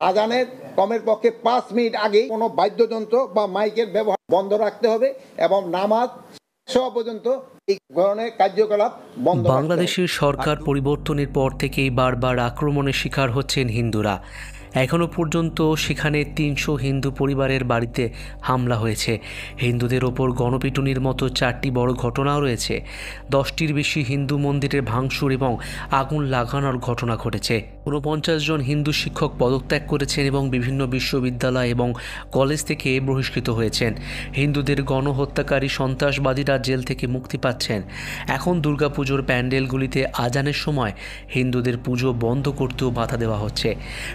আজানের কমের পক্ষে ৫ মিনিট আগে কোনো বাদ্যযন্ত্র বা মাইকের ব্যবহার বন্ধ রাখতে হবে এবং নামাজ শেষ হওয়া পর্যন্ত এই ধরনের কার্যকলাপ বন্ধ রাখতে হবে। বাংলাদেশের সরকার পরিবর্তনের পর থেকেই বারবার আক্রমণের শিকার হচ্ছেন হিন্দুরা। এখনও পর্যন্ত সেখানে ৩০০ হিন্দু পরিবারের বাড়িতে হামলা হয়েছে। হিন্দুদের ওপর গণপিটুনির মতো ৪টি বড় ঘটনাও রয়েছে। ১০টির বেশি হিন্দু মন্দিরের ভাঙচুর এবং আগুন লাগানোর ঘটনা ঘটেছে। ৪৯ জন হিন্দু শিক্ষক পদত্যাগ করেছেন এবং বিভিন্ন বিশ্ববিদ্যালয় এবং কলেজ থেকে বহিষ্কৃত হয়েছেন। হিন্দুদের গণহত্যাকারী সন্ত্রাসবাদীরা জেল থেকে মুক্তি পাচ্ছেন। এখন দুর্গাপুজোর প্যান্ডেলগুলিতে আজানের সময় হিন্দুদের পুজো বন্ধ করতেও বাধা দেওয়া হচ্ছে।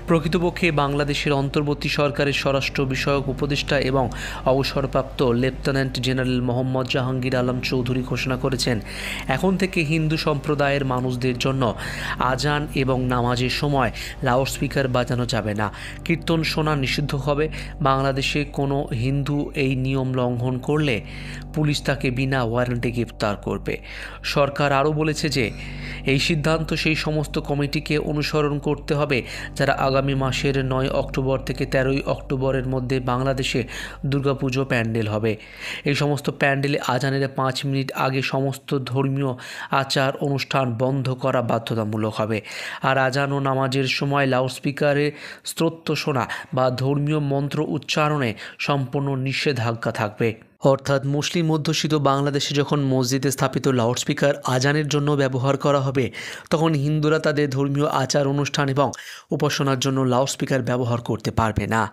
প্রকৃতপক্ষে বাংলাদেশের অন্তর্বর্তী সরকারের স্বরাষ্ট্র বিষয়ক উপদেষ্টা এবং অবসরপ্রাপ্ত লেফটেন্যান্ট জেনারেল মোহাম্মদ জাহাঙ্গীর আলম চৌধুরী ঘোষণা করেছেন, এখন থেকে হিন্দু সম্প্রদায়ের মানুষদের জন্য আজান এবং নামাজের সময় লাউডস্পিকার বাজানো যাবে না, কীর্তন শোনা নিষিদ্ধ হবে। বাংলাদেশে কোনো হিন্দু এই নিয়ম লঙ্ঘন করলে পুলিশ তাকে বিনা ওয়ারেন্টে গ্রেপ্তার করবে। সরকার আরও বলেছে যে এই সিদ্ধান্ত সেই সমস্ত কমিটিকে অনুসরণ করতে হবে যারা আগামী মাসের ৯ অক্টোবর থেকে ১৩ অক্টোবরের মধ্যে বাংলাদেশে দুর্গাপুজো প্যান্ডেল হবে। এই সমস্ত প্যান্ডেলে আজানের ৫ মিনিট আগে সমস্ত ধর্মীয় আচার অনুষ্ঠান বন্ধ করা বাধ্যতামূলক হবে। আর আজান ও নামাজের সময় লাউডস্পিকারে স্তোত্র শোনা বা ধর্মীয় মন্ত্র উচ্চারণে সম্পূর্ণ নিষেধাজ্ঞা থাকবে। অর্থাৎ মুসলিম অধ্যুষিত বাংলাদেশে যখন মসজিদে স্থাপিত লাউডস্পিকার আজানের জন্য ব্যবহার করা হবে, তখন হিন্দুরা তাদের ধর্মীয় আচার অনুষ্ঠান এবং উপাসনার জন্য লাউডস্পিকার ব্যবহার করতে পারবে না।